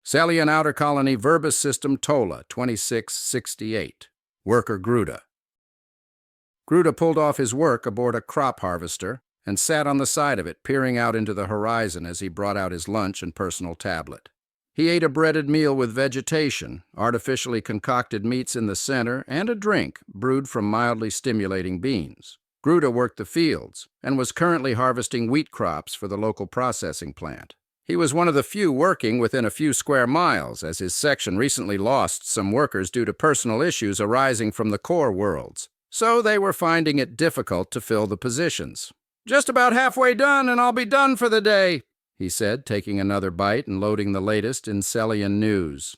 Salian Outer Colony Verbis System Tola 2668. Worker Gruda. Gruda pulled off his work aboard a crop harvester and sat on the side of it, peering out into the horizon as he brought out his lunch and personal tablet. He ate a breaded meal with vegetation, artificially concocted meats in the center, and a drink brewed from mildly stimulating beans. Gruda worked the fields and was currently harvesting wheat crops for the local processing plant. He was one of the few working within a few square miles, as his section recently lost some workers due to personal issues arising from the core worlds, so they were finding it difficult to fill the positions. "Just about halfway done, and I'll be done for the day," he said, taking another bite and loading the latest in Celian news.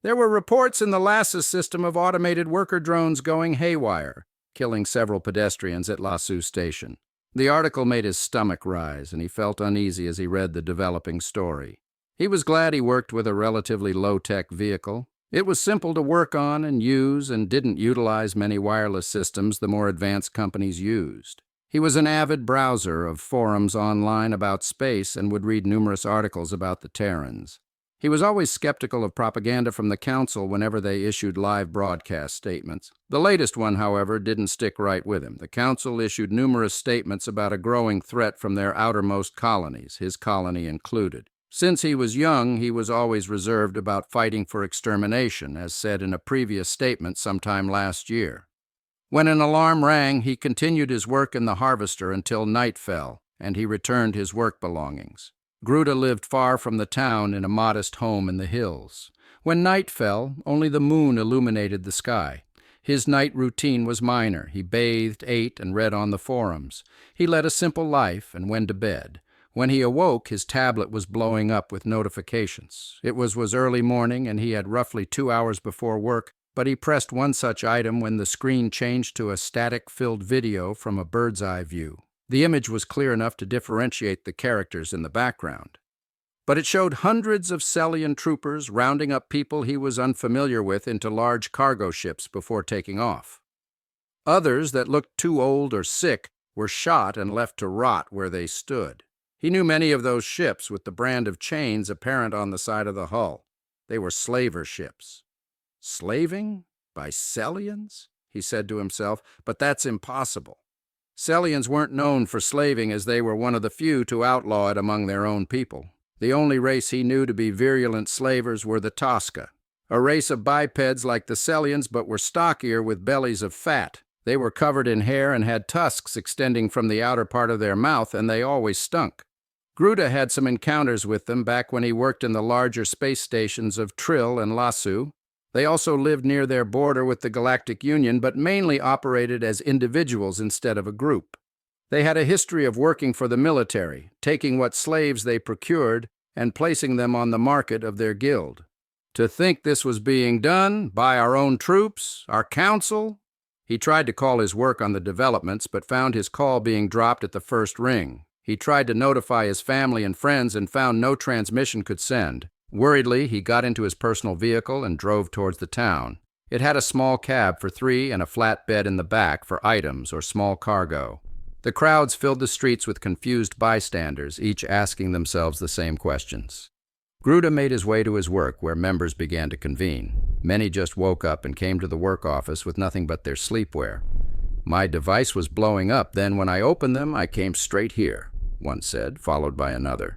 There were reports in the Lassus system of automated worker drones going haywire, killing several pedestrians at Lassus Station. The article made his stomach rise, and he felt uneasy as he read the developing story. He was glad he worked with a relatively low-tech vehicle. It was simple to work on and use and didn't utilize many wireless systems the more advanced companies used. He was an avid browser of forums online about space and would read numerous articles about the Terrans. He was always skeptical of propaganda from the Council whenever they issued live broadcast statements. The latest one, however, didn't stick right with him. The Council issued numerous statements about a growing threat from their outermost colonies, his colony included. Since he was young, he was always reserved about fighting for extermination, as said in a previous statement sometime last year. When an alarm rang, he continued his work in the harvester until night fell, and he returned his work belongings. Gruda lived far from the town in a modest home in the hills. When night fell, only the moon illuminated the sky. His night routine was minor. He bathed, ate, and read on the forums. He led a simple life and went to bed. When he awoke, his tablet was blowing up with notifications. It was early morning, and he had roughly 2 hours before work, but he pressed one such item when the screen changed to a static-filled video from a bird's-eye view. The image was clear enough to differentiate the characters in the background. But it showed hundreds of Celian troopers rounding up people he was unfamiliar with into large cargo ships before taking off. Others that looked too old or sick were shot and left to rot where they stood. He knew many of those ships with the brand of chains apparent on the side of the hull. They were slaver ships. Slaving? By Celians? He said to himself, but that's impossible. Celians weren't known for slaving, as they were one of the few to outlaw it among their own people. The only race he knew to be virulent slavers were the Tosca, a race of bipeds like the Celians but were stockier with bellies of fat. They were covered in hair and had tusks extending from the outer part of their mouth, and they always stunk. Gruda had some encounters with them back when he worked in the larger space stations of Trill and Lassus. They also lived near their border with the Galactic Union, but mainly operated as individuals instead of a group. They had a history of working for the military, taking what slaves they procured and placing them on the market of their guild. To think this was being done by our own troops, our council? He tried to call his work on the developments, but found his call being dropped at the first ring. He tried to notify his family and friends and found no transmission could send. Worriedly, he got into his personal vehicle and drove towards the town. It had a small cab for 3 and a flat bed in the back for items or small cargo. The crowds filled the streets with confused bystanders, each asking themselves the same questions. Gruda made his way to his work, where members began to convene. Many just woke up and came to the work office with nothing but their sleepwear. "My device was blowing up, then when I opened them, I came straight here," one said, followed by another.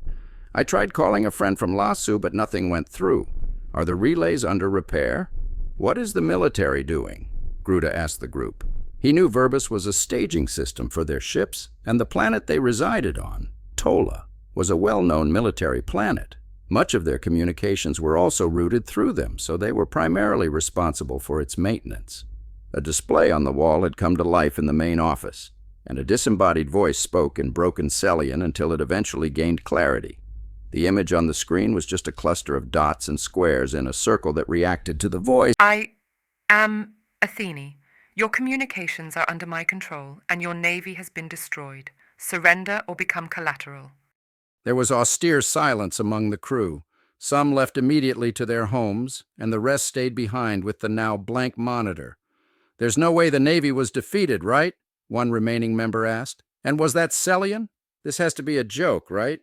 "I tried calling a friend from Lassus, but nothing went through. Are the relays under repair? What is the military doing?" Gruda asked the group. He knew Verbis was a staging system for their ships, and the planet they resided on, Tola, was a well-known military planet. Much of their communications were also routed through them, so they were primarily responsible for its maintenance. A display on the wall had come to life in the main office, and a disembodied voice spoke in broken Celian until it eventually gained clarity. The image on the screen was just a cluster of dots and squares in a circle that reacted to the voice. "I am Athene. Your communications are under my control, and your navy has been destroyed. Surrender or become collateral." There was austere silence among the crew. Some left immediately to their homes, and the rest stayed behind with the now blank monitor. "There's no way the Navy was defeated, right?" one remaining member asked. "And was that Celian? This has to be a joke, right?"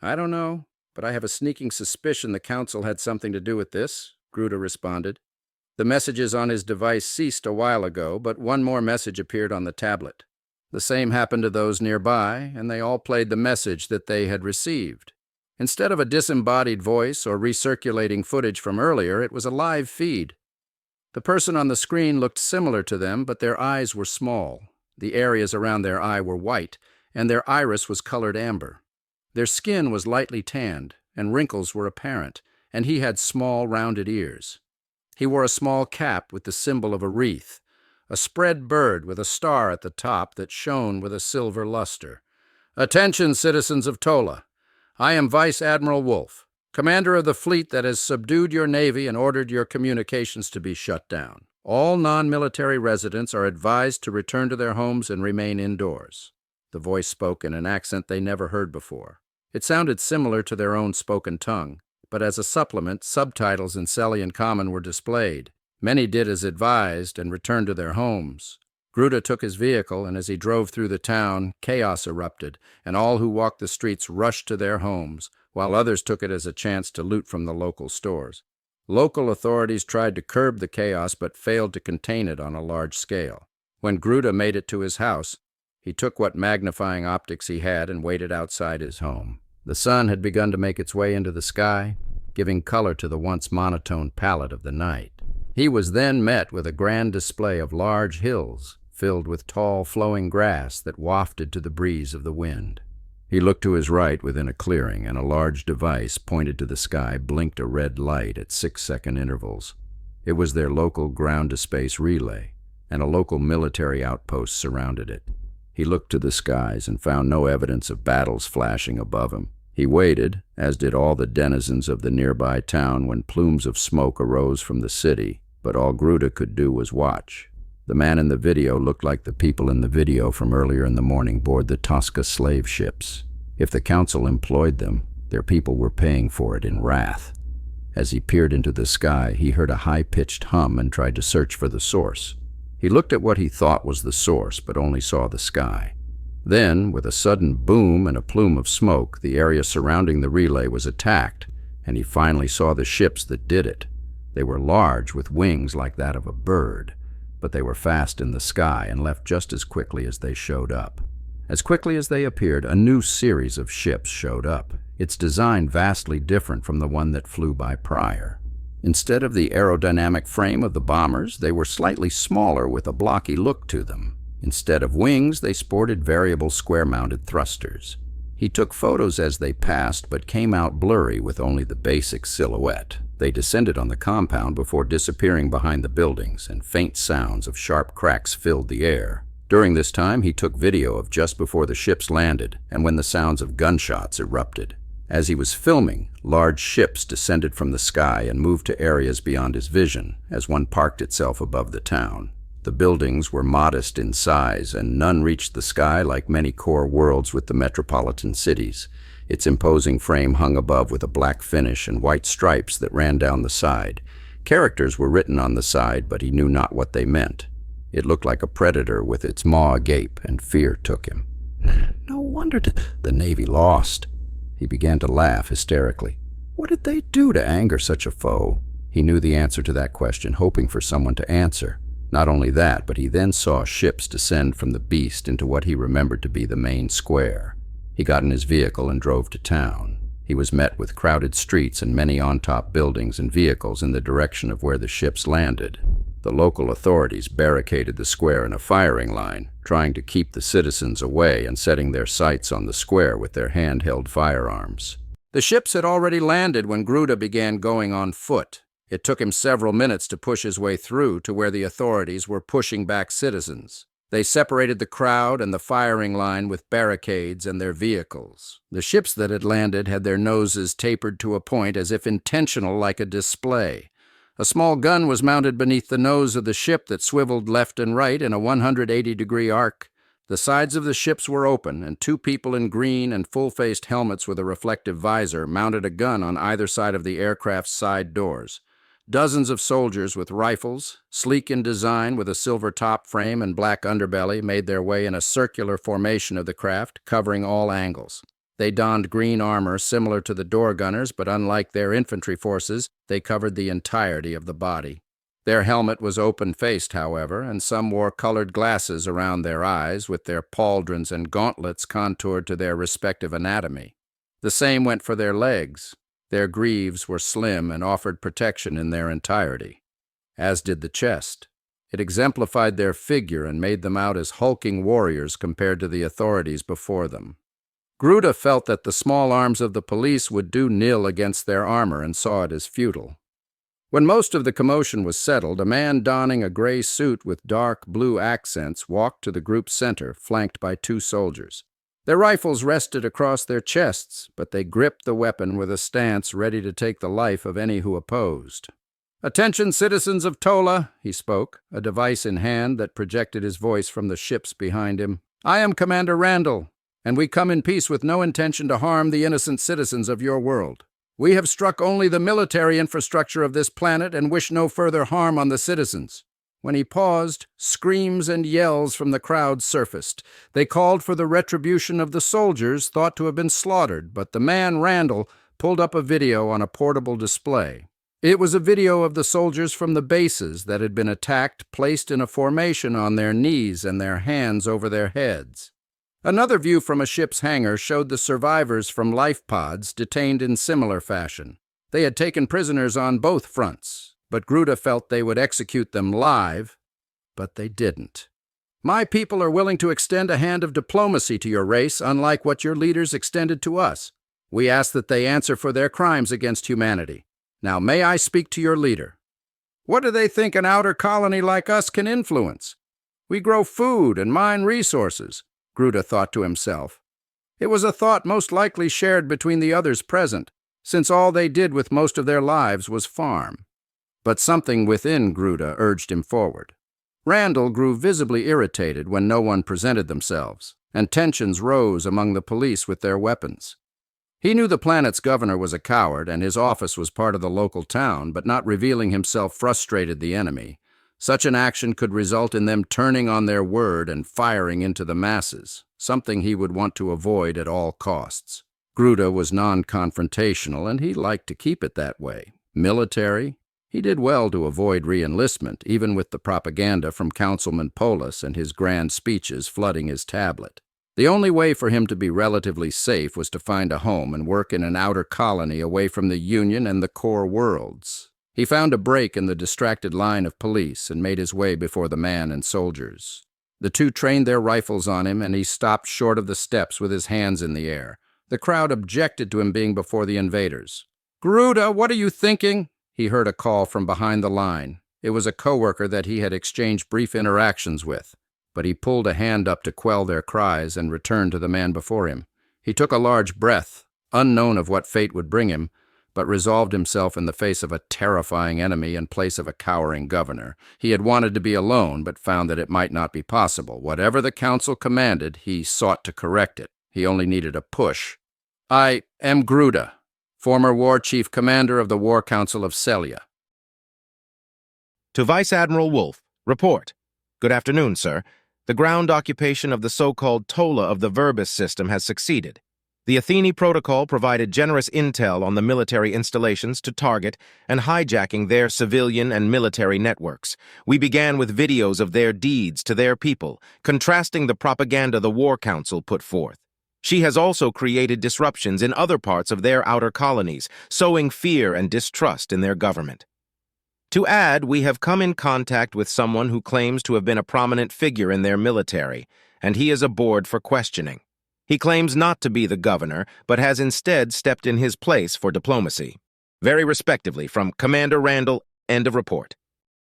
"I don't know. but I have a sneaking suspicion the Council had something to do with this, Gruda responded. The messages on his device ceased a while ago, but one more message appeared on the tablet. The same happened to those nearby, and they all played the message that they had received. Instead of a disembodied voice or recirculating footage from earlier, it was a live feed. The person on the screen looked similar to them, but their eyes were small. The areas around their eye were white, and their iris was colored amber. Their skin was lightly tanned, and wrinkles were apparent, and he had small, rounded ears. He wore a small cap with the symbol of a wreath, a spread bird with a star at the top that shone with a silver luster. "Attention, citizens of Tola! I am Vice Admiral Wolf, commander of the fleet that has subdued your navy and ordered your communications to be shut down. All non-military residents are advised to return to their homes and remain indoors." The voice spoke in an accent they never heard before. It sounded similar to their own spoken tongue, but as a supplement, subtitles in Celian Common were displayed. Many did as advised and returned to their homes. Gruda took his vehicle, and as he drove through the town, chaos erupted, and all who walked the streets rushed to their homes, while others took it as a chance to loot from the local stores. Local authorities tried to curb the chaos but failed to contain it on a large scale. When Gruda made it to his house, he took what magnifying optics he had and waited outside his home. The sun had begun to make its way into the sky, giving color to the once monotone palette of the night. He was then met with a grand display of large hills, filled with tall, flowing grass that wafted to the breeze of the wind. He looked to his right within a clearing, and a large device pointed to the sky blinked a red light at 6-second intervals. It was their local ground-to-space relay, and a local military outpost surrounded it. He looked to the skies and found no evidence of battles flashing above him. He waited, as did all the denizens of the nearby town, when plumes of smoke arose from the city, but all Gruda could do was watch. The man in the video looked like the people in the video from earlier in the morning board the Tosca slave ships. If the Council employed them, their people were paying for it in wrath. As he peered into the sky, he heard a high-pitched hum and tried to search for the source. He looked at what he thought was the source, but only saw the sky. Then, with a sudden boom and a plume of smoke, the area surrounding the relay was attacked, and he finally saw the ships that did it. They were large, with wings like that of a bird, but they were fast in the sky and left just as quickly as they showed up. As quickly as they appeared, a new series of ships showed up, its design vastly different from the one that flew by prior. Instead of the aerodynamic frame of the bombers, they were slightly smaller with a blocky look to them. Instead of wings, they sported variable square-mounted thrusters. He took photos as they passed, but came out blurry with only the basic silhouette. They descended on the compound before disappearing behind the buildings, and faint sounds of sharp cracks filled the air. During this time, he took video of just before the ships landed, and when the sounds of gunshots erupted. As he was filming, large ships descended from the sky and moved to areas beyond his vision, as one parked itself above the town. The buildings were modest in size, and none reached the sky like many core worlds with the metropolitan cities. Its imposing frame hung above with a black finish and white stripes that ran down the side. Characters were written on the side, but he knew not what they meant. It looked like a predator with its maw agape, and fear took him. No wonder the Navy lost. He began to laugh hysterically. What did they do to anger such a foe? He knew the answer to that question, hoping for someone to answer. Not only that, but he then saw ships descend from the beast into what he remembered to be the main square. He got in his vehicle and drove to town. He was met with crowded streets and many on-top buildings and vehicles in the direction of where the ships landed. The local authorities barricaded the square in a firing line, trying to keep the citizens away and setting their sights on the square with their handheld firearms. The ships had already landed when Gruda began going on foot. It took him several minutes to push his way through to where the authorities were pushing back citizens. They separated the crowd and the firing line with barricades and their vehicles. The ships that had landed had their noses tapered to a point as if intentional, like a display. A small gun was mounted beneath the nose of the ship that swiveled left and right in a 180-degree arc. The sides of the ships were open, and two people in green and full-faced helmets with a reflective visor mounted a gun on either side of the aircraft's side doors. Dozens of soldiers with rifles, sleek in design with a silver top frame and black underbelly, made their way in a circular formation of the craft, covering all angles. They donned green armor similar to the door gunners, but unlike their infantry forces, they covered the entirety of the body. Their helmet was open-faced, however, and some wore colored glasses around their eyes, with their pauldrons and gauntlets contoured to their respective anatomy. The same went for their legs. Their greaves were slim and offered protection in their entirety, as did the chest. It exemplified their figure and made them out as hulking warriors compared to the authorities before them. Gruda felt that the small arms of the police would do nil against their armor and saw it as futile. When most of the commotion was settled, a man donning a gray suit with dark blue accents walked to the group's center, flanked by 2 soldiers. Their rifles rested across their chests, but they gripped the weapon with a stance ready to take the life of any who opposed. "Attention, citizens of Tola," he spoke, a device in hand that projected his voice from the ships behind him. "I am Commander Randall, and we come in peace with no intention to harm the innocent citizens of your world. We have struck only the military infrastructure of this planet and wish no further harm on the citizens." When he paused, screams and yells from the crowd surfaced. They called for the retribution of the soldiers thought to have been slaughtered, but the man, Randall, pulled up a video on a portable display. It was a video of the soldiers from the bases that had been attacked, placed in a formation on their knees and their hands over their heads. Another view from a ship's hangar showed the survivors from life pods detained in similar fashion. They had taken prisoners on both fronts, but Gruda felt they would execute them live, but they didn't. "My people are willing to extend a hand of diplomacy to your race, unlike what your leaders extended to us. We ask that they answer for their crimes against humanity. Now may I speak to your leader? What do they think an outer colony like us can influence? We grow food and mine resources," Gruda thought to himself. It was a thought most likely shared between the others present, since all they did with most of their lives was farm. But something within Gruda urged him forward. Randall grew visibly irritated when no one presented themselves, and tensions rose among the police with their weapons. He knew the planet's governor was a coward, and his office was part of the local town, but not revealing himself frustrated the enemy. Such an action could result in them turning on their word and firing into the masses, something he would want to avoid at all costs. Gruda was non-confrontational, and he liked to keep it that way. Military? He did well to avoid re-enlistment, even with the propaganda from Councilman Polis and his grand speeches flooding his tablet. The only way for him to be relatively safe was to find a home and work in an outer colony away from the Union and the core worlds. He found a break in the distracted line of police and made his way before the man and soldiers. The 2 trained their rifles on him, and he stopped short of the steps with his hands in the air. The crowd objected to him being before the invaders. "Gruda, what are you thinking?" He heard a call from behind the line. It was a coworker that he had exchanged brief interactions with, but he pulled a hand up to quell their cries and returned to the man before him. He took a large breath, unknown of what fate would bring him, but resolved himself in the face of a terrifying enemy in place of a cowering governor. He had wanted to be alone, but found that it might not be possible. Whatever the council commanded, he sought to correct it. He only needed a push. "I am Gruda, former War Chief Commander of the War Council of Celia." To Vice Admiral Wolf, report. Good afternoon, sir. The ground occupation of the so-called Tola of the Verbis system has succeeded. The Athene Protocol provided generous intel on the military installations to target and hijacking their civilian and military networks. We began with videos of their deeds to their people, contrasting the propaganda the War Council put forth. She has also created disruptions in other parts of their outer colonies, sowing fear and distrust in their government. To add, we have come in contact with someone who claims to have been a prominent figure in their military, and he is aboard for questioning. He claims not to be the governor, but has instead stepped in his place for diplomacy. Very respectively, from Commander Randall, end of report.